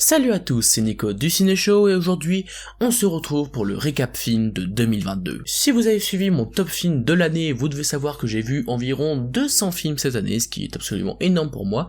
Salut à tous, c'est Nico du Ciné Show et aujourd'hui on se retrouve pour le récap film de 2022. Si vous avez suivi mon top film de l'année, vous devez savoir que j'ai vu environ 200 films cette année, ce qui est absolument énorme pour moi.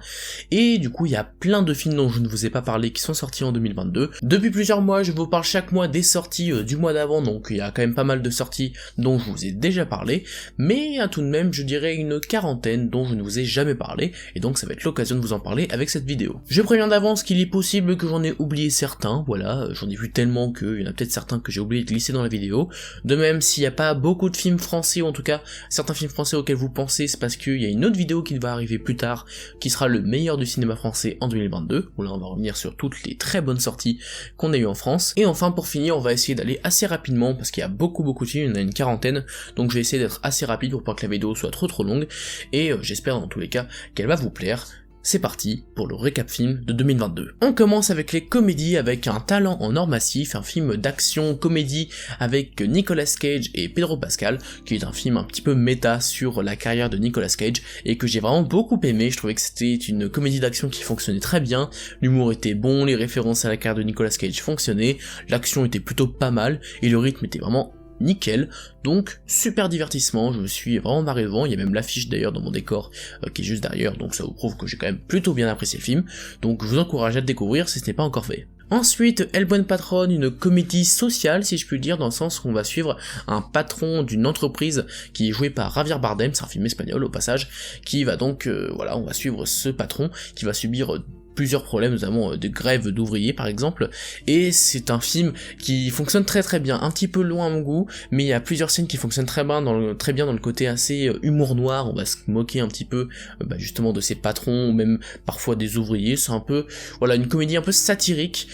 Et du coup il y a plein de films dont je ne vous ai pas parlé qui sont sortis en 2022. Depuis plusieurs mois je vous parle chaque mois des sorties du mois d'avant, donc il y a quand même pas mal de sorties dont je vous ai déjà parlé. Mais il y a tout de même je dirais une quarantaine dont je ne vous ai jamais parlé, et donc ça va être l'occasion de vous en parler avec cette vidéo. Je préviens d'avance qu'il est possible que j'en ai oublié certains, voilà, j'en ai vu tellement qu'il y en a peut-être certains que j'ai oublié de glisser dans la vidéo. De même, s'il n'y a pas beaucoup de films français, ou en tout cas certains films français auxquels vous pensez, c'est parce qu'il y a une autre vidéo qui va arriver plus tard, qui sera le meilleur du cinéma français en 2022, où là on va revenir sur toutes les très bonnes sorties qu'on a eues en France. Et enfin pour finir, on va essayer d'aller assez rapidement, parce qu'il y a beaucoup de films, il y en a une quarantaine, donc je vais essayer d'être assez rapide pour pas que la vidéo soit trop longue, et j'espère dans tous les cas qu'elle va vous plaire. C'est parti pour le récap film de 2022. On commence avec les comédies avec Un talent en or massif, un film d'action comédie avec Nicolas Cage et Pedro Pascal, qui est un film un petit peu méta sur la carrière de Nicolas Cage et que j'ai vraiment beaucoup aimé. Je trouvais que c'était une comédie d'action qui fonctionnait très bien, l'humour était bon, les références à la carrière de Nicolas Cage fonctionnaient, l'action était plutôt pas mal et le rythme était vraiment nickel, donc super divertissement, je me suis vraiment marré devant, il y a même l'affiche d'ailleurs dans mon décor qui est juste derrière, donc ça vous prouve que j'ai quand même plutôt bien apprécié le film, donc je vous encourage à le découvrir si ce n'est pas encore fait. Ensuite, El Buen Patron, une comédie sociale si je puis le dire, dans le sens où on va suivre un patron d'une entreprise qui est joué par Javier Bardem, c'est un film espagnol au passage, qui va donc, voilà, on va suivre ce patron qui va subir plusieurs problèmes, notamment de grève d'ouvriers par exemple, et c'est un film qui fonctionne très bien, un petit peu loin à mon goût, mais il y a plusieurs scènes qui fonctionnent très bien dans le côté assez humour noir, on va se moquer un petit peu justement de ces patrons, ou même parfois des ouvriers, c'est un peu, voilà, une comédie un peu satirique,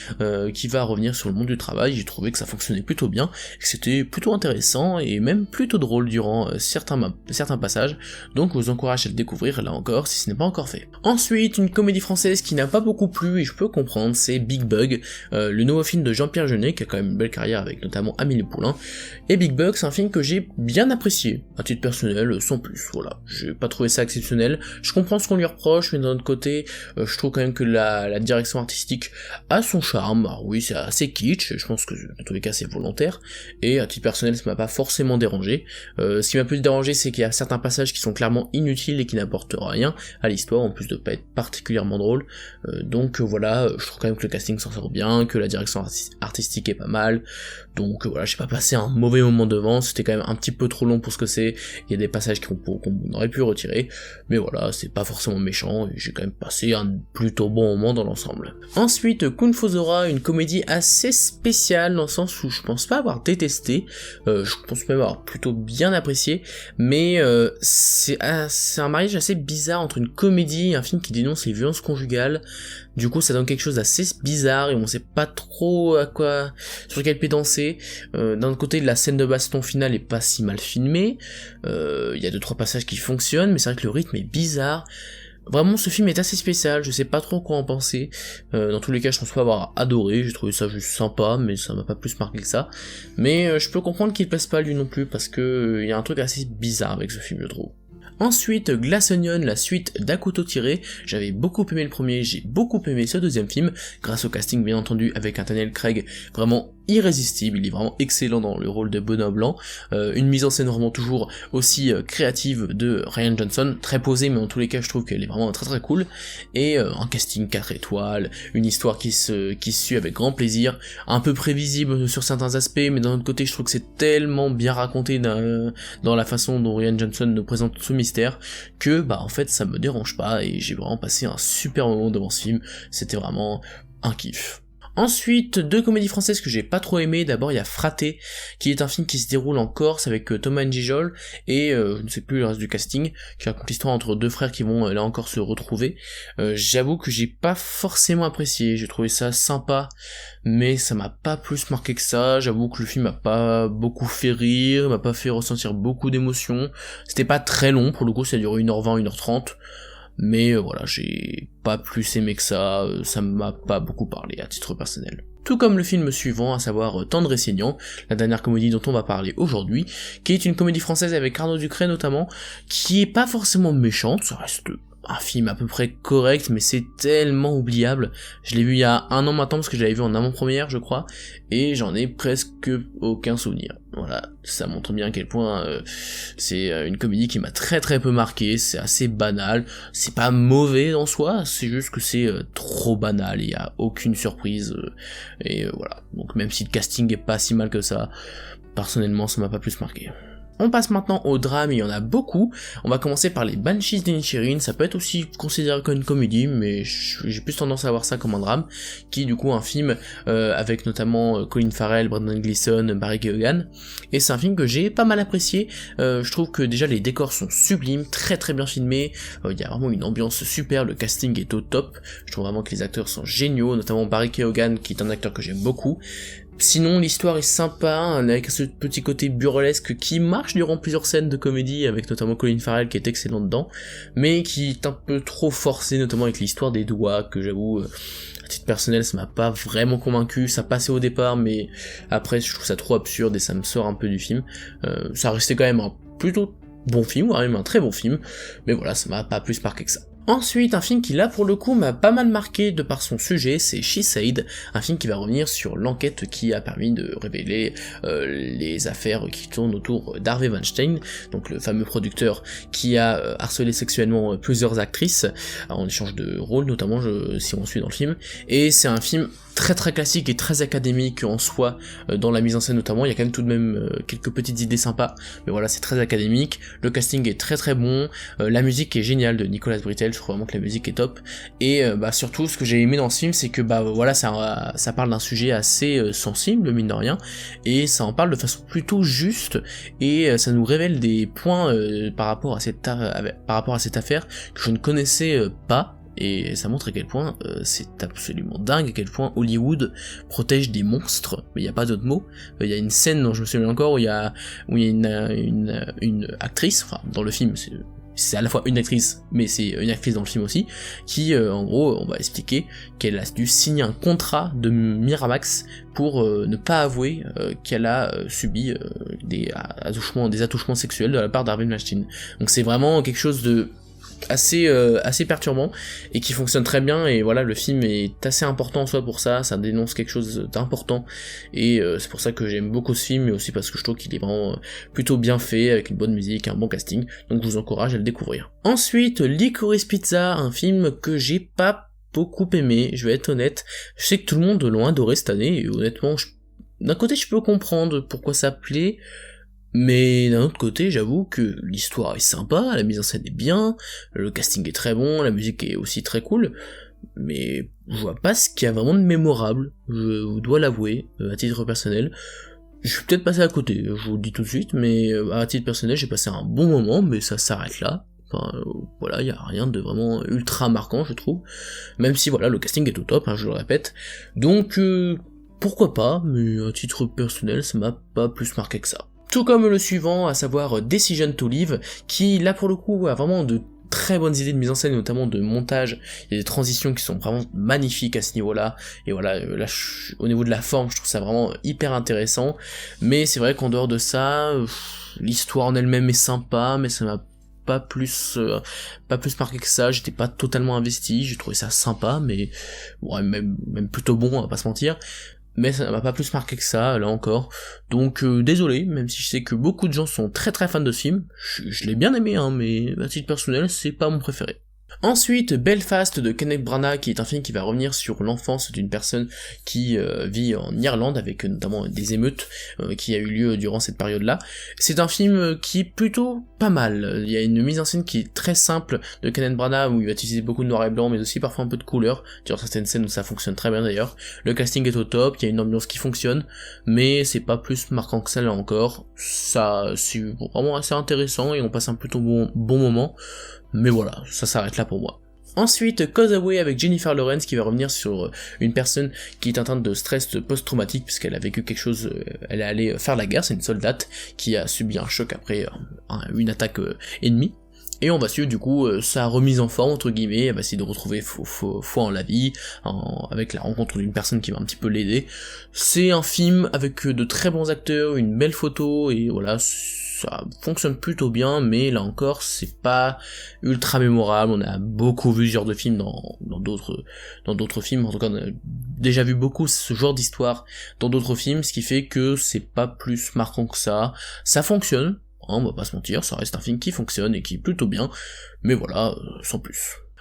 qui va revenir sur le monde du travail. J'ai trouvé que ça fonctionnait plutôt bien, que c'était plutôt intéressant, et même plutôt drôle durant certains passages, donc je vous encourage à le découvrir là encore, si ce n'est pas encore fait. Ensuite, une comédie française qui n'a pas beaucoup plu, et je peux comprendre, c'est Big Bug, le nouveau film de Jean-Pierre Jeunet, qui a quand même une belle carrière avec notamment Amélie Poulain, et Big Bug, c'est un film que j'ai bien apprécié, à titre personnel, sans plus, voilà, j'ai pas trouvé ça exceptionnel, je comprends ce qu'on lui reproche, mais d'un autre côté, je trouve quand même que la direction artistique a son charme. Alors oui, c'est assez kitsch, je pense que dans tous les cas c'est volontaire, et à titre personnel ça m'a pas forcément dérangé. Ce qui m'a plus dérangé, c'est qu'il y a certains passages qui sont clairement inutiles et qui n'apportent rien à l'histoire, en plus de pas être particulièrement drôle. Donc voilà, je trouve quand même que le casting s'en sort bien, que la direction artistique est pas mal, donc voilà, j'ai pas passé un mauvais moment devant, c'était quand même un petit peu trop long pour ce que c'est, il y a des passages qu'on aurait pu retirer, mais voilà, c'est pas forcément méchant, et j'ai quand même passé un plutôt bon moment dans l'ensemble. Ensuite, Kung Fu Zora, une comédie assez spéciale, dans le sens où je pense pas avoir détesté, je pense même avoir plutôt bien apprécié, mais c'est un mariage assez bizarre entre une comédie et un film qui dénonce les violences conjugales. Du coup ça donne quelque chose d'assez bizarre et on sait pas trop sur quel pied danser. D'un autre côté, la scène de baston finale est pas si mal filmée, il y a 2-3 passages qui fonctionnent, mais c'est vrai que le rythme est bizarre. Vraiment, ce film est assez spécial, je sais pas trop quoi en penser. Dans tous les cas, je pense pas avoir adoré, j'ai trouvé ça juste sympa, mais ça m'a pas plus marqué que ça. Mais je peux comprendre qu'il plaise pas lui non plus, parce que il y a un truc assez bizarre avec ce film, je trouve. Ensuite, Glass Onion, la suite d'À couteau tiré, j'avais beaucoup aimé le premier, j'ai beaucoup aimé ce deuxième film, grâce au casting bien entendu avec un Daniel Craig vraiment irrésistible, il est vraiment excellent dans le rôle de Benoît Blanc, une mise en scène vraiment toujours aussi créative de Rian Johnson, très posée, mais en tous les cas je trouve qu'elle est vraiment très cool, et un casting 4 étoiles, une histoire qui se suit avec grand plaisir, un peu prévisible sur certains aspects, mais d'un autre côté je trouve que c'est tellement bien raconté dans la façon dont Rian Johnson nous présente ce mystère, que en fait ça me dérange pas, et j'ai vraiment passé un super moment devant ce film, c'était vraiment un kiff. Ensuite, 2 comédies françaises que j'ai pas trop aimées. D'abord il y a Fraté, qui est un film qui se déroule en Corse avec Thomas N'Gijol et je ne sais plus le reste du casting, qui raconte l'histoire entre 2 frères qui vont là encore se retrouver. J'avoue que j'ai pas forcément apprécié, j'ai trouvé ça sympa, mais ça m'a pas plus marqué que ça. J'avoue que le film m'a pas beaucoup fait rire, m'a pas fait ressentir beaucoup d'émotions. C'était pas très long, pour le coup ça a duré 1h20, 1h30. Mais voilà, j'ai pas plus aimé que ça m'a pas beaucoup parlé à titre personnel. Tout comme le film suivant, à savoir Tendre et saignant, la dernière comédie dont on va parler aujourd'hui, qui est une comédie française avec Arnaud Ducret notamment, qui est pas forcément méchante, ça reste un film à peu près correct, mais c'est tellement oubliable. Je l'ai vu il y a un an maintenant, parce que j'avais vu en avant-première, je crois, et j'en ai presque aucun souvenir. Voilà, ça montre bien à quel point c'est une comédie qui m'a très très peu marqué, c'est assez banal, c'est pas mauvais en soi, c'est juste que c'est trop banal, il y a aucune surprise, et voilà. Donc même si le casting est pas si mal que ça, personnellement ça m'a pas plus marqué. On passe maintenant au drame, il y en a beaucoup. On va commencer par les Banshees d'Inisherin, ça peut être aussi considéré comme une comédie, mais j'ai plus tendance à voir ça comme un drame, qui est du coup un film avec notamment Colin Farrell, Brendan Gleeson, Barry Keoghan, et c'est un film que j'ai pas mal apprécié. Je trouve que déjà les décors sont sublimes, très très bien filmés, il y a vraiment une ambiance super, le casting est au top, je trouve vraiment que les acteurs sont géniaux, notamment Barry Keoghan qui est un acteur que j'aime beaucoup. Sinon, l'histoire est sympa, avec ce petit côté burlesque qui marche durant plusieurs scènes de comédie, avec notamment Colin Farrell qui est excellent dedans, mais qui est un peu trop forcé, notamment avec l'histoire des doigts, que j'avoue, à titre personnel, ça m'a pas vraiment convaincu, ça passait au départ, mais après, je trouve ça trop absurde et ça me sort un peu du film. Ça restait quand même un plutôt bon film, ou même un très bon film, mais voilà, ça m'a pas plus marqué que ça. Ensuite, un film qui là pour le coup m'a pas mal marqué de par son sujet, c'est She Said, un film qui va revenir sur l'enquête qui a permis de révéler les affaires qui tournent autour d'Harvey Weinstein, donc le fameux producteur qui a harcelé sexuellement plusieurs actrices en échange de rôles, notamment si on suit dans le film, et c'est un film très très classique et très académique en soi, dans la mise en scène notamment, il y a quand même tout de même quelques petites idées sympas, mais voilà, c'est très académique, le casting est très très bon, la musique est géniale de Nicolas Britell, je trouve vraiment que la musique est top, et surtout ce que j'ai aimé dans ce film, c'est que voilà, ça parle d'un sujet assez sensible, mine de rien, et ça en parle de façon plutôt juste, et ça nous révèle des points par rapport à cette affaire que je ne connaissais pas, et ça montre à quel point c'est absolument dingue, à quel point Hollywood protège des monstres, mais il n'y a pas d'autre mot. Il y a une scène dont je me souviens encore où il y a une actrice, enfin dans le film c'est à la fois une actrice, mais c'est une actrice dans le film aussi, qui en gros on va expliquer qu'elle a dû signer un contrat de Miramax pour ne pas avouer qu'elle a subi des attouchements sexuels de la part d'Harvey Weinstein. Donc c'est vraiment quelque chose de assez perturbant et qui fonctionne très bien, et voilà, le film est assez important en soi pour ça dénonce quelque chose d'important, et c'est pour ça que j'aime beaucoup ce film, mais aussi parce que je trouve qu'il est vraiment plutôt bien fait, avec une bonne musique, un bon casting, donc je vous encourage à le découvrir. Ensuite, Licorice Pizza, un film que j'ai pas beaucoup aimé, je vais être honnête, je sais que tout le monde l'a adoré cette année, et honnêtement, d'un côté je peux comprendre pourquoi ça plaît, mais d'un autre côté, j'avoue que l'histoire est sympa, la mise en scène est bien, le casting est très bon, la musique est aussi très cool, mais je vois pas ce qu'il y a vraiment de mémorable, je vous dois l'avouer, à titre personnel. Je suis peut-être passé à côté, je vous le dis tout de suite, mais à titre personnel, j'ai passé un bon moment, mais ça s'arrête là. Enfin, voilà, il y a rien de vraiment ultra marquant, je trouve, même si voilà, le casting est au top, je le répète, donc pourquoi pas, mais à titre personnel, ça m'a pas plus marqué que ça. Tout comme le suivant, à savoir Decision to Live, qui là pour le coup a vraiment de très bonnes idées de mise en scène, notamment de montage, il y a des transitions qui sont vraiment magnifiques à ce niveau-là, et voilà, là, au niveau de la forme, je trouve ça vraiment hyper intéressant, mais c'est vrai qu'en dehors de ça, l'histoire en elle-même est sympa, mais ça m'a pas plus marqué que ça, j'étais pas totalement investi, j'ai trouvé ça sympa, mais ouais, même plutôt bon, on va pas se mentir, mais ça m'a pas plus marqué que ça, là encore, donc désolé, même si je sais que beaucoup de gens sont très très fans de ce film, je l'ai bien aimé, mais à titre personnel, c'est pas mon préféré. Ensuite, Belfast de Kenneth Branagh, qui est un film qui va revenir sur l'enfance d'une personne qui vit en Irlande, avec notamment des émeutes qui a eu lieu durant cette période-là. C'est un film qui est plutôt pas mal. Il y a une mise en scène qui est très simple de Kenneth Branagh, où il va utiliser beaucoup de noir et blanc, mais aussi parfois un peu de couleur, sur certaines scènes où ça fonctionne très bien d'ailleurs. Le casting est au top, il y a une ambiance qui fonctionne, mais c'est pas plus marquant que ça là encore. Ça, c'est vraiment assez intéressant, et on passe un plutôt bon moment. Mais voilà, ça s'arrête là pour moi. Ensuite, Causeway avec Jennifer Lawrence, qui va revenir sur une personne qui est atteinte de stress post-traumatique, puisqu'elle a vécu quelque chose, elle est allée faire la guerre, c'est une soldate qui a subi un choc après une attaque ennemie. Et on va suivre du coup sa remise en forme, entre guillemets, elle va essayer de retrouver foi en la vie, avec la rencontre d'une personne qui va un petit peu l'aider. C'est un film avec de très bons acteurs, une belle photo, et voilà, ça fonctionne plutôt bien, mais là encore c'est pas ultra mémorable. On a beaucoup vu ce genre de film dans d'autres films, en tout cas on a déjà vu beaucoup ce genre d'histoire dans d'autres films, ce qui fait que c'est pas plus marquant que ça. Ça fonctionne, hein, on va pas se mentir, ça reste un film qui fonctionne et qui est plutôt bien, mais voilà, sans plus.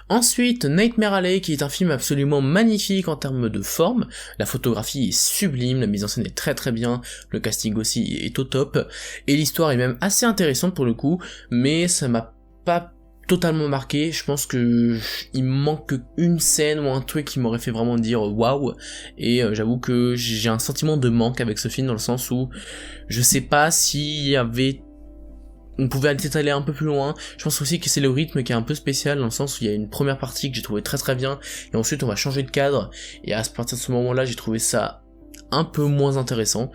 Ensuite, Nightmare Alley, qui est un film absolument magnifique en termes de forme. La photographie est sublime, la mise en scène est très très bien, le casting aussi est au top, et l'histoire est même assez intéressante pour le coup, mais ça m'a pas totalement marqué. Je pense que il me manque une scène ou un truc qui m'aurait fait vraiment dire waouh, et j'avoue que j'ai un sentiment de manque avec ce film, dans le sens où je sais pas s'il y avait... On pouvait peut-être aller un peu plus loin. Je pense aussi que c'est le rythme qui est un peu spécial, dans le sens où il y a une première partie que j'ai trouvé très très bien, et ensuite on va changer de cadre, et à partir de ce moment-là j'ai trouvé ça un peu moins intéressant.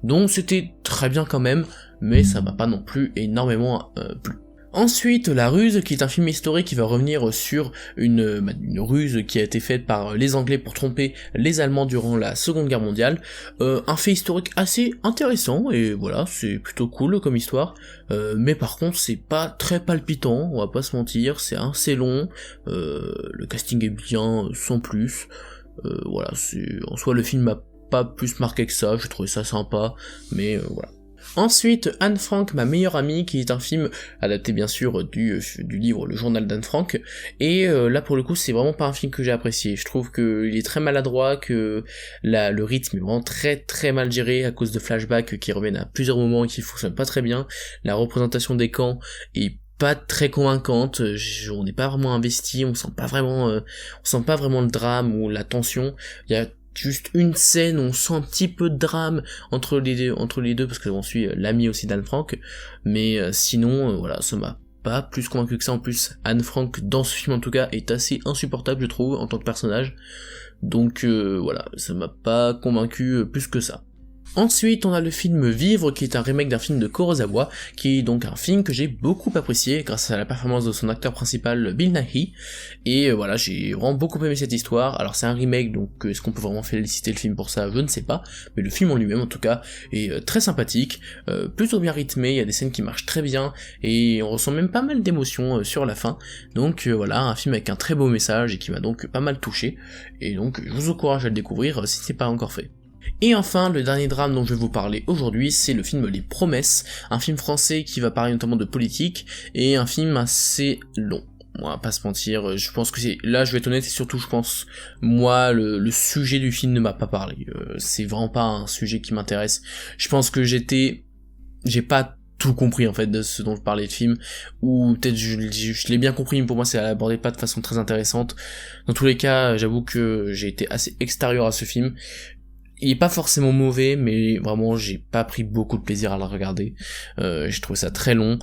Donc c'était très bien quand même, mais ça m'a pas non plus énormément plu. Ensuite, La Ruse, qui est un film historique qui va revenir sur une ruse qui a été faite par les Anglais pour tromper les Allemands durant la Seconde Guerre mondiale. Un fait historique assez intéressant, et voilà, c'est plutôt cool comme histoire, mais par contre c'est pas très palpitant, on va pas se mentir, c'est assez long, le casting est bien, sans plus, voilà, en soi le film m'a pas plus marqué que ça, j'ai trouvé ça sympa, mais voilà. Ensuite, Anne Frank, ma meilleure amie, qui est un film adapté bien sûr du livre Le Journal d'Anne Frank, et là pour le coup c'est vraiment pas un film que j'ai apprécié. Je trouve qu'il est très maladroit, que le rythme est vraiment très très mal géré à cause de flashbacks qui reviennent à plusieurs moments et qui fonctionnent pas très bien. La représentation des camps est pas très convaincante, on n'est pas vraiment investi, on sent pas vraiment le drame ou la tension. Il y a juste une scène où on sent un petit peu de drame entre les deux parce que on suit l'ami aussi d'Anne Frank, mais sinon voilà, ça m'a pas plus convaincu que ça. En plus, Anne Frank dans ce film en tout cas est assez insupportable je trouve en tant que personnage, donc voilà, ça m'a pas convaincu plus que ça. Ensuite, on a le film Vivre, qui est un remake d'un film de Kurosawa, qui est donc un film que j'ai beaucoup apprécié grâce à la performance de son acteur principal Bill Nighy, et voilà, j'ai vraiment beaucoup aimé cette histoire. Alors c'est un remake, donc est-ce qu'on peut vraiment féliciter le film pour ça, je ne sais pas, mais le film en lui-même en tout cas est très sympathique, plutôt bien rythmé, il y a des scènes qui marchent très bien, et on ressent même pas mal d'émotions sur la fin, donc voilà, un film avec un très beau message et qui m'a donc pas mal touché, et donc je vous encourage à le découvrir si c'est pas encore fait. Et enfin, le dernier drame dont je vais vous parler aujourd'hui, c'est le film Les Promesses, un film français qui va parler notamment de politique, et un film assez long. On va pas se mentir, je pense que là je vais être honnête, et surtout je pense, moi, le sujet du film ne m'a pas parlé, c'est vraiment pas un sujet qui m'intéresse. Je pense que j'ai pas tout compris en fait de ce dont je parlais de film, ou peut-être je l'ai bien compris, mais pour moi c'est abordé pas de façon très intéressante. Dans tous les cas, j'avoue que j'ai été assez extérieur à ce film. Il est pas forcément mauvais, mais vraiment j'ai pas pris beaucoup de plaisir à le regarder. J'ai trouvé ça très long,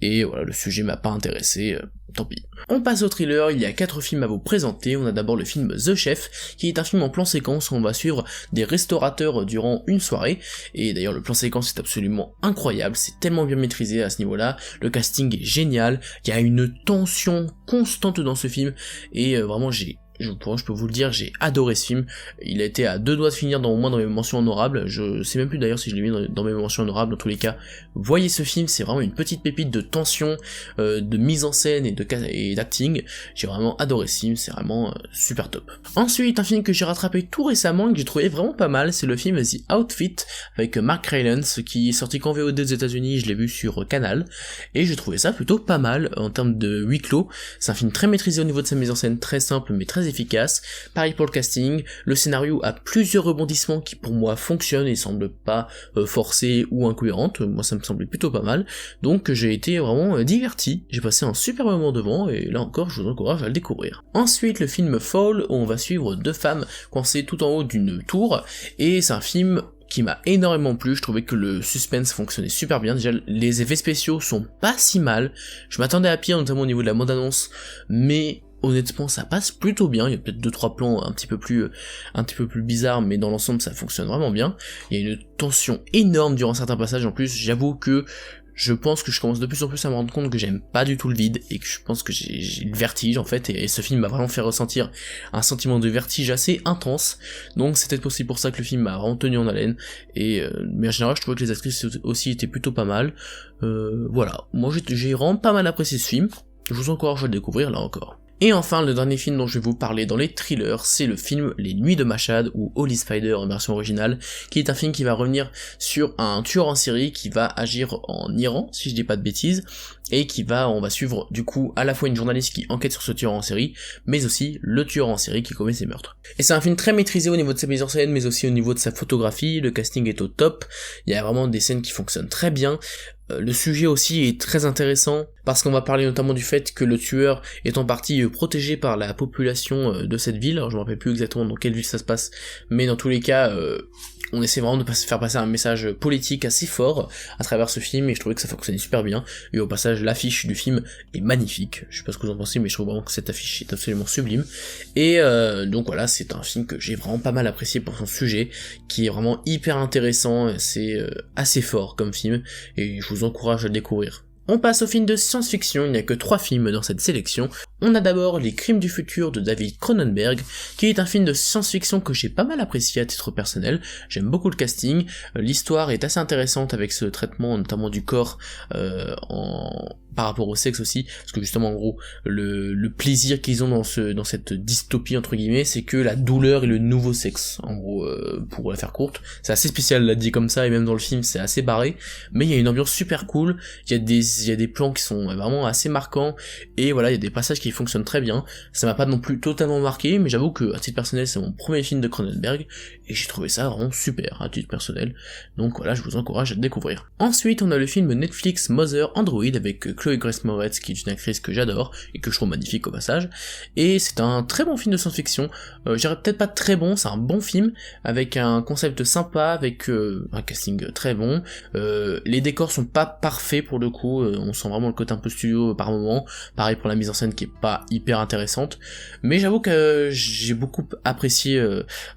et voilà, le sujet m'a pas intéressé, tant pis. On passe au thriller, il y a 4 films à vous présenter. On a d'abord le film The Chef, qui est un film en plan séquence où on va suivre des restaurateurs durant une soirée, et d'ailleurs le plan séquence est absolument incroyable, c'est tellement bien maîtrisé à ce niveau-là, le casting est génial, il y a une tension constante dans ce film, et vraiment je peux vous le dire, j'ai adoré ce film. Il a été à 2 doigts de finir au moins dans mes mentions honorables. Je sais même plus d'ailleurs si je l'ai mis dans mes mentions honorables. Dans tous les cas, voyez ce film, c'est vraiment une petite pépite de tension, de mise en scène et d'acting. J'ai vraiment adoré ce film, c'est vraiment super top. Ensuite, un film que j'ai rattrapé tout récemment et que j'ai trouvé vraiment pas mal, c'est le film The Outfit avec Mark Rylance, qui est sorti qu'en VOD aux États-Unis. Je l'ai vu sur Canal et j'ai trouvé ça plutôt pas mal en termes de huis clos. C'est un film très maîtrisé au niveau de sa mise en scène, très simple mais très efficace. Pareil pour le casting, le scénario a plusieurs rebondissements qui pour moi fonctionnent et semblent pas forcés ou incohérentes. Moi ça me semblait plutôt pas mal, donc j'ai été vraiment diverti, j'ai passé un super moment devant, et là encore je vous encourage à le découvrir. Ensuite, le film Fall, où on va suivre 2 femmes coincées tout en haut d'une tour, et c'est un film qui m'a énormément plu. Je trouvais que le suspense fonctionnait super bien. Déjà les effets spéciaux sont pas si mal, je m'attendais à pire notamment au niveau de la bande annonce, mais honnêtement ça passe plutôt bien. Il y a peut-être 2-3 plans un petit peu plus bizarres, mais dans l'ensemble ça fonctionne vraiment bien. Il y a une tension énorme durant certains passages. En plus j'avoue que je pense que je commence de plus en plus à me rendre compte que j'aime pas du tout le vide, et que je pense que j'ai le vertige en fait, et ce film m'a vraiment fait ressentir un sentiment de vertige assez intense, donc c'est peut-être aussi pour ça que le film m'a vraiment tenu en haleine, mais en général je trouvais que les actrices aussi étaient plutôt pas mal, voilà, moi j'ai vraiment pas mal apprécié ce film, je vous encourage à le découvrir là encore. Et enfin, le dernier film dont je vais vous parler dans les thrillers, c'est le film Les Nuits de Mashhad, ou Holy Spider en version originale, qui est un film qui va revenir sur un tueur en série qui va agir en Iran, si je dis pas de bêtises, et on va suivre du coup à la fois une journaliste qui enquête sur ce tueur en série, mais aussi le tueur en série qui commet ses meurtres. Et c'est un film très maîtrisé au niveau de sa mise en scène, mais aussi au niveau de sa photographie, le casting est au top, il y a vraiment des scènes qui fonctionnent très bien. Le sujet aussi est très intéressant, parce qu'on va parler notamment du fait que le tueur est en partie protégé par la population de cette ville, alors je me rappelle plus exactement dans quelle ville ça se passe, mais dans tous les cas, on essaie vraiment de faire passer un message politique assez fort à travers ce film, et je trouvais que ça fonctionnait super bien, et au passage l'affiche du film est magnifique, je sais pas ce que vous en pensez, mais je trouve vraiment que cette affiche est absolument sublime, et donc voilà, c'est un film que j'ai vraiment pas mal apprécié pour son sujet, qui est vraiment hyper intéressant, c'est assez fort comme film, et je vous encourage à le découvrir. On passe au film de science-fiction, il n'y a que 3 films dans cette sélection. On a d'abord Les Crimes du futur de David Cronenberg, qui est un film de science-fiction que j'ai pas mal apprécié à titre personnel, j'aime beaucoup le casting, l'histoire est assez intéressante avec ce traitement notamment du corps par rapport au sexe aussi, parce que justement en gros le plaisir qu'ils ont dans cette dystopie entre guillemets, c'est que la douleur est le nouveau sexe, en gros, pour la faire courte, c'est assez spécial là dit comme ça, et même dans le film c'est assez barré, mais il y a une ambiance super cool, il y a des plans qui sont vraiment assez marquants, et voilà, il y a des passages qui fonctionnent très bien, ça m'a pas non plus totalement marqué, mais j'avoue que à titre personnel c'est mon premier film de Cronenberg, et j'ai trouvé ça vraiment super à titre personnel, donc voilà, je vous encourage à le découvrir. Ensuite on a le film Netflix Mother Android avec Chloé Grace Moretz, qui est une actrice que j'adore et que je trouve magnifique au passage, et c'est un très bon film de science-fiction, j'irais peut-être pas très bon, c'est un bon film avec un concept sympa, avec un casting très bon, les décors sont pas parfaits pour le coup, on sent vraiment le côté un peu studio par moment, pareil pour la mise en scène qui est pas hyper intéressante, mais j'avoue que j'ai beaucoup apprécié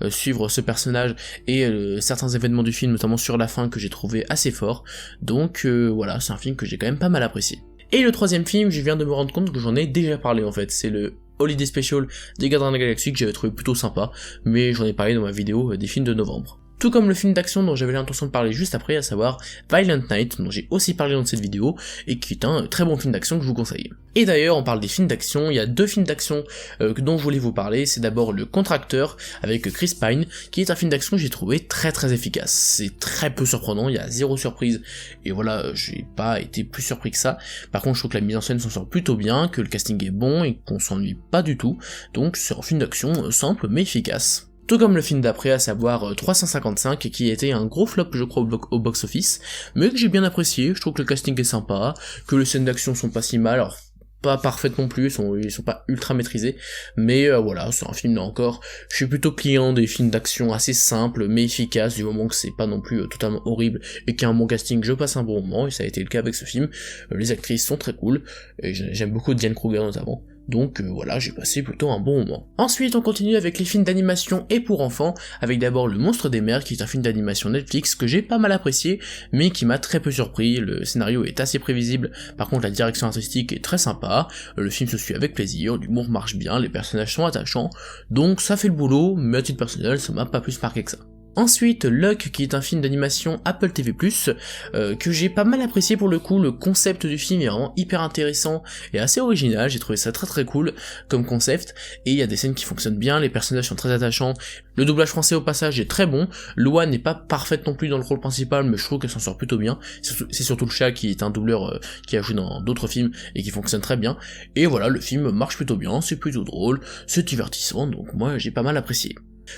suivre ce personnage et certains événements du film, notamment sur la fin, que j'ai trouvé assez fort, donc voilà, c'est un film que j'ai quand même pas mal apprécié. Et le troisième film, je viens de me rendre compte que j'en ai déjà parlé en fait, c'est le Holiday Special des Gardiens de la Galaxie que j'avais trouvé plutôt sympa, mais j'en ai parlé dans ma vidéo des films de novembre. Tout comme le film d'action dont j'avais l'intention de parler juste après, à savoir Violent Night, dont j'ai aussi parlé dans cette vidéo, et qui est un très bon film d'action que je vous conseille. Et d'ailleurs, on parle des films d'action, il y a 2 films d'action dont je voulais vous parler, c'est d'abord Le Contracteur, avec Chris Pine, qui est un film d'action que j'ai trouvé très très efficace. C'est très peu surprenant, il y a 0 surprise, et voilà, j'ai pas été plus surpris que ça. Par contre, je trouve que la mise en scène s'en sort plutôt bien, que le casting est bon, et qu'on s'ennuie pas du tout, donc c'est un film d'action simple mais efficace. Tout comme le film d'après, à savoir 355, qui était un gros flop je crois au box-office, mais que j'ai bien apprécié, je trouve que le casting est sympa, que les scènes d'action sont pas si mal, alors pas parfaites non plus, ils sont pas ultra maîtrisés, mais voilà, c'est un film là encore, je suis plutôt client des films d'action assez simples mais efficaces, du moment que c'est pas non plus totalement horrible, et qu'il y a un bon casting, je passe un bon moment, et ça a été le cas avec ce film, les actrices sont très cool, et j'aime beaucoup Diane Kruger notamment. Donc voilà, j'ai passé plutôt un bon moment. Ensuite, on continue avec les films d'animation et pour enfants, avec d'abord Le Monstre des Mers, qui est un film d'animation Netflix que j'ai pas mal apprécié, mais qui m'a très peu surpris, le scénario est assez prévisible, par contre la direction artistique est très sympa, le film se suit avec plaisir, l'humour marche bien, les personnages sont attachants, donc ça fait le boulot, mais à titre personnel, ça m'a pas plus marqué que ça. Ensuite, Luck, qui est un film d'animation Apple TV+, que j'ai pas mal apprécié pour le coup, le concept du film est vraiment hyper intéressant et assez original, j'ai trouvé ça très très cool comme concept, et il y a des scènes qui fonctionnent bien, les personnages sont très attachants, le doublage français au passage est très bon, Loa n'est pas parfaite non plus dans le rôle principal, mais je trouve qu'elle s'en sort plutôt bien, c'est surtout le chat qui est un doubleur qui a joué dans d'autres films et qui fonctionne très bien, et voilà, le film marche plutôt bien, c'est plutôt drôle, c'est divertissant, donc moi j'ai pas mal apprécié.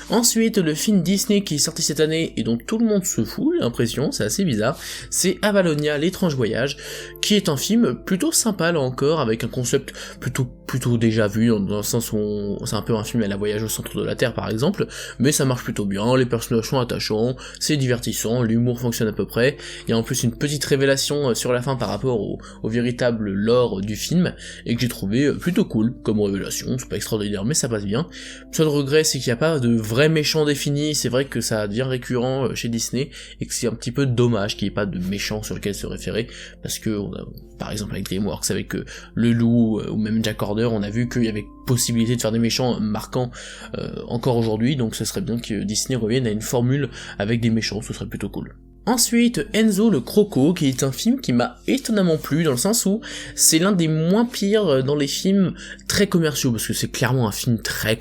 Ensuite, le film Disney qui est sorti cette année et dont tout le monde se fout, j'ai l'impression, c'est assez bizarre, c'est Avalonia, l'étrange voyage, qui est un film plutôt sympa là encore, avec un concept plutôt plutôt déjà vu, dans le sens où c'est un peu un film à la Voyage au centre de la Terre par exemple, mais ça marche plutôt bien, les personnages sont attachants, c'est divertissant, l'humour fonctionne à peu près, il y a en plus une petite révélation sur la fin par rapport au véritable lore du film, et que j'ai trouvé plutôt cool comme révélation, c'est pas extraordinaire mais ça passe bien. Le seul regret c'est qu'il n'y a pas de vrai méchant défini, c'est vrai que ça devient récurrent chez Disney, et que c'est un petit peu dommage qu'il n'y ait pas de méchant sur lequel se référer, parce que on a, par exemple avec DreamWorks, avec le loup, ou même Jack Horner, on a vu qu'il y avait possibilité de faire des méchants marquants encore aujourd'hui, donc ce serait bien que Disney revienne à une formule avec des méchants, ce serait plutôt cool. Ensuite, Enzo le Croco, qui est un film qui m'a étonnamment plu, dans le sens où c'est l'un des moins pires dans les films très commerciaux, parce que c'est clairement un film très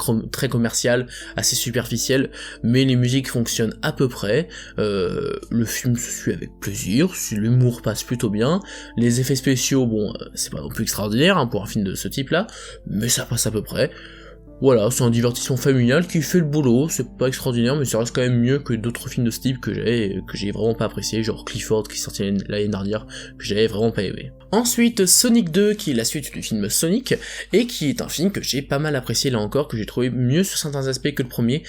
commercial, assez superficiel, mais les musiques fonctionnent à peu près, le film se suit avec plaisir, l'humour passe plutôt bien, les effets spéciaux, bon, c'est pas non plus extraordinaire hein, pour un film de ce type-là, mais ça passe à peu près. Voilà, c'est un divertissement familial qui fait le boulot, c'est pas extraordinaire, mais ça reste quand même mieux que d'autres films de ce type que j'ai vraiment pas apprécié, genre Clifford qui est sorti l'année dernière, que j'avais vraiment pas aimé. Ensuite, Sonic 2, qui est la suite du film Sonic, et qui est un film que j'ai pas mal apprécié là encore, que j'ai trouvé mieux sur certains aspects que le premier.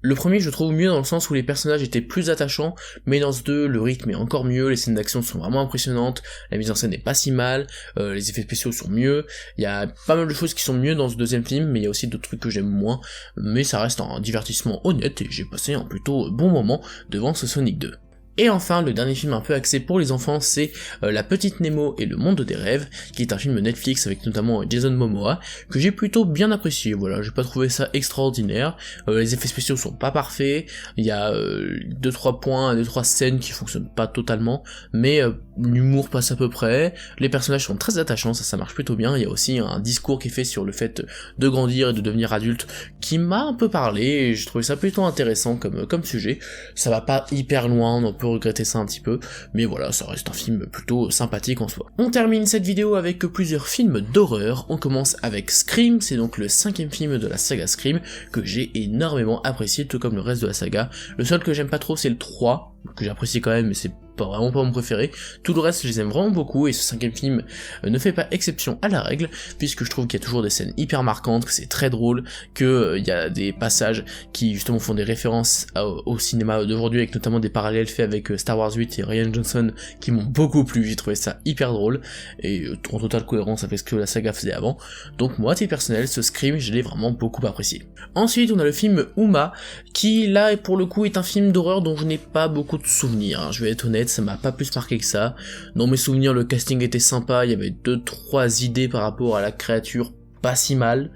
Le premier je trouve mieux dans le sens où les personnages étaient plus attachants, mais dans ce 2 le rythme est encore mieux, les scènes d'action sont vraiment impressionnantes, la mise en scène est pas si mal, les effets spéciaux sont mieux, il y a pas mal de choses qui sont mieux dans ce deuxième film, mais il y a aussi d'autres trucs que j'aime moins, mais ça reste un divertissement honnête et j'ai passé un plutôt bon moment devant ce Sonic 2. Et enfin, le dernier film un peu axé pour les enfants, c'est La Petite Nemo et le Monde des Rêves, qui est un film Netflix avec notamment Jason Momoa, que j'ai plutôt bien apprécié, voilà, j'ai pas trouvé ça extraordinaire, les effets spéciaux sont pas parfaits, il y a 2-3 points, 2-3 scènes qui fonctionnent pas totalement, mais l'humour passe à peu près, les personnages sont très attachants, ça marche plutôt bien, il y a aussi un discours qui est fait sur le fait de grandir et de devenir adulte, qui m'a un peu parlé, et j'ai trouvé ça plutôt intéressant comme sujet, ça va pas hyper loin, on peut regretter ça un petit peu, mais voilà, ça reste un film plutôt sympathique en soi. On termine cette vidéo avec plusieurs films d'horreur, on commence avec Scream, c'est donc le 5e film de la saga Scream, que j'ai énormément apprécié, tout comme le reste de la saga. Le seul que j'aime pas trop c'est le 3, que j'apprécie quand même, mais c'est vraiment pas mon préféré. Tout le reste je les aime vraiment beaucoup, et ce 5e film ne fait pas exception à la règle, puisque je trouve qu'il y a toujours des scènes hyper marquantes, que c'est très drôle, que il y a des passages qui justement font des références au cinéma d'aujourd'hui, avec notamment des parallèles faits avec Star Wars 8 et Rian Johnson qui m'ont beaucoup plu, j'ai trouvé ça hyper drôle, et en totale cohérence avec ce que la saga faisait avant, donc moi à titre personnel, ce Scream je l'ai vraiment beaucoup apprécié. Ensuite on a le film Uma, qui là pour le coup est un film d'horreur dont je n'ai pas beaucoup de souvenirs, hein, je vais être honnête, ça m'a pas plus marqué que ça. Dans mes souvenirs, le casting était sympa, il y avait 2-3 idées par rapport à la créature pas si mal,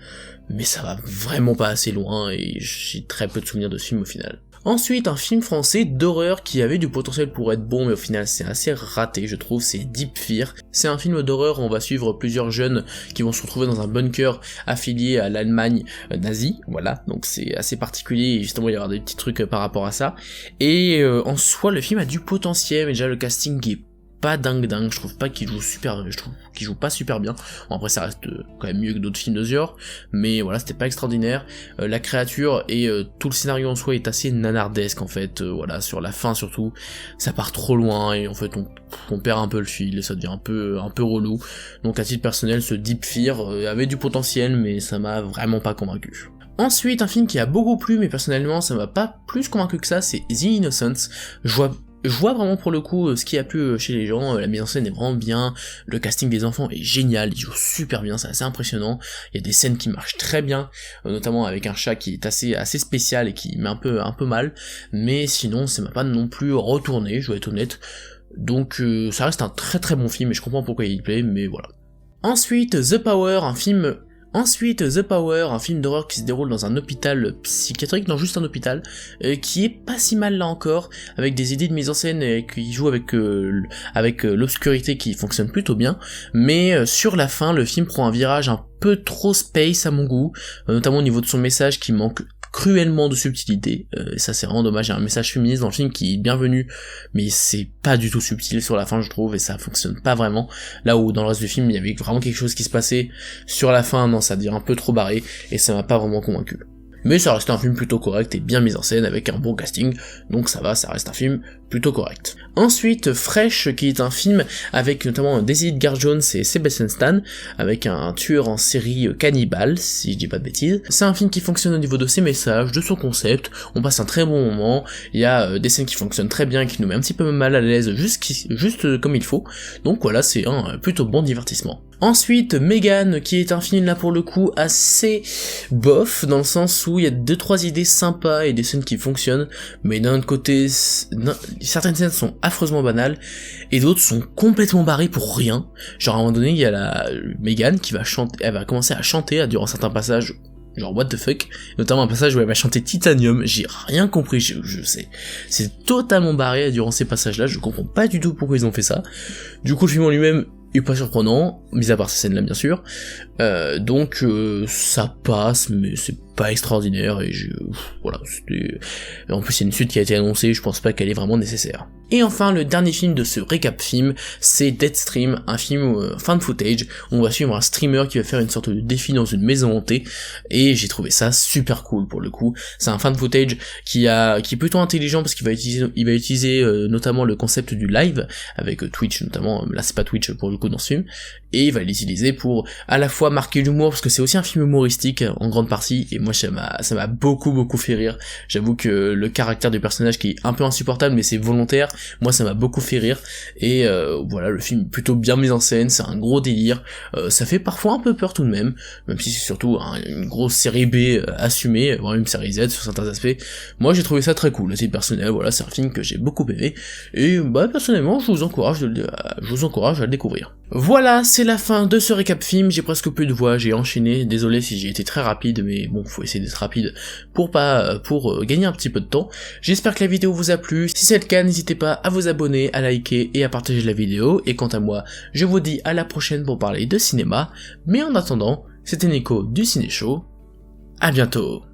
mais ça va vraiment pas assez loin, et j'ai très peu de souvenirs de ce film au final. Ensuite, un film français d'horreur qui avait du potentiel pour être bon, mais au final c'est assez raté, je trouve, c'est Deep Fear. C'est un film d'horreur où on va suivre plusieurs jeunes qui vont se retrouver dans un bunker affilié à l'Allemagne nazie, voilà, donc c'est assez particulier, et justement il va y avoir des petits trucs par rapport à ça. Et en soi, le film a du potentiel, mais déjà le casting est pas dingue, je trouve pas qu'il joue je trouve qu'il joue pas super bien. Bon, après ça reste quand même mieux que d'autres films de ce genre, mais voilà, c'était pas extraordinaire. La créature et tout le scénario en soi est assez nanardesque en fait, voilà, sur la fin surtout, ça part trop loin et en fait on perd un peu le fil et ça devient un peu relou. Donc à titre personnel, ce Deep Fear avait du potentiel, mais ça m'a vraiment pas convaincu. Ensuite, un film qui a beaucoup plu, mais personnellement ça m'a pas plus convaincu que ça, c'est The Innocents. Je vois vraiment pour le coup ce qui a plu chez les gens, la mise en scène est vraiment bien, le casting des enfants est génial, ils jouent super bien, c'est assez impressionnant, il y a des scènes qui marchent très bien, notamment avec un chat qui est assez spécial et qui met un peu mal, mais sinon ça m'a pas non plus retourné, je vais être honnête, donc ça reste un très bon film et je comprends pourquoi il plaît, mais voilà. Ensuite, The Power, un film d'horreur qui se déroule dans un hôpital psychiatrique, non juste un hôpital, qui est pas si mal là encore, avec des idées de mise en scène qui jouent avec l'obscurité qui fonctionne plutôt bien, mais sur la fin le film prend un virage un peu trop space à mon goût, notamment au niveau de son message qui manque cruellement de subtilité, et ça c'est vraiment dommage, il y a un message féministe dans le film qui est bienvenu, mais c'est pas du tout subtil sur la fin je trouve, et ça fonctionne pas vraiment, là où dans le reste du film il y avait vraiment quelque chose qui se passait, sur la fin non ça devient un peu trop barré, et ça m'a pas vraiment convaincu. mais ça reste un film plutôt correct et bien mis en scène avec un bon casting, donc ça va, ça reste un film plutôt correct. Ensuite, Fresh, qui est un film avec notamment Daisy Edgar Jones et Sebastian Stan, avec un tueur en série cannibale, si je dis pas de bêtises. C'est un film qui fonctionne au niveau de ses messages, de son concept, on passe un très bon moment, il y a des scènes qui fonctionnent très bien, qui nous met un petit peu mal à l'aise, juste comme il faut, donc voilà, c'est un plutôt bon divertissement. Ensuite, Megan, qui est un film là pour le coup assez bof, dans le sens où il y a 2-3 idées sympas et des scènes qui fonctionnent, mais d'un autre côté, certaines scènes sont affreusement banales, et d'autres sont complètement barrées pour rien. Genre à un moment donné, il y a la Megan qui va chanter, elle va commencer à chanter durant certains passages, genre what the fuck, notamment un passage où elle va chanter Titanium, j'ai rien compris, je sais, c'est totalement barré durant ces passages là, je comprends pas du tout pourquoi ils ont fait ça. Du coup le film en lui-même est pas surprenant, mis à part ces scènes là bien sûr, donc ça passe, mais c'est pas extraordinaire, et voilà, c'était... En plus il y a une suite qui a été annoncée, je pense pas qu'elle est vraiment nécessaire. Et enfin, le dernier film de ce récap film, c'est Deadstream, un film fan footage, où on va suivre un streamer qui va faire une sorte de défi dans une maison hantée, et j'ai trouvé ça super cool pour le coup. C'est un fan footage qui est plutôt intelligent, parce qu'il va utiliser notamment le concept du live, avec Twitch notamment, là c'est pas Twitch pour le coup dans ce film, et il va l'utiliser pour à la fois marquer l'humour, parce que c'est aussi un film humoristique en grande partie, et moi ça m'a beaucoup fait rire. J'avoue que le caractère du personnage qui est un peu insupportable, mais c'est volontaire, moi ça m'a beaucoup fait rire, et voilà, le film est plutôt bien mis en scène, c'est un gros délire, ça fait parfois un peu peur tout de même si c'est surtout une grosse série B assumée, voire une série Z sur certains aspects. Moi j'ai trouvé ça très cool, c'est personnel, voilà, c'est un film que j'ai beaucoup aimé, et personnellement je vous encourage à le découvrir. Voilà, c'est la fin de ce récap film, j'ai presque plus de voix, j'ai enchaîné, désolé si j'ai été très rapide, mais bon, faut essayer d'être rapide pour gagner un petit peu de temps. J'espère que la vidéo vous a plu, si c'est le cas, n'hésitez pas à vous abonner, à liker et à partager la vidéo, et quant à moi, je vous dis à la prochaine pour parler de cinéma, mais en attendant, c'était Nico du Ciné Show, à bientôt.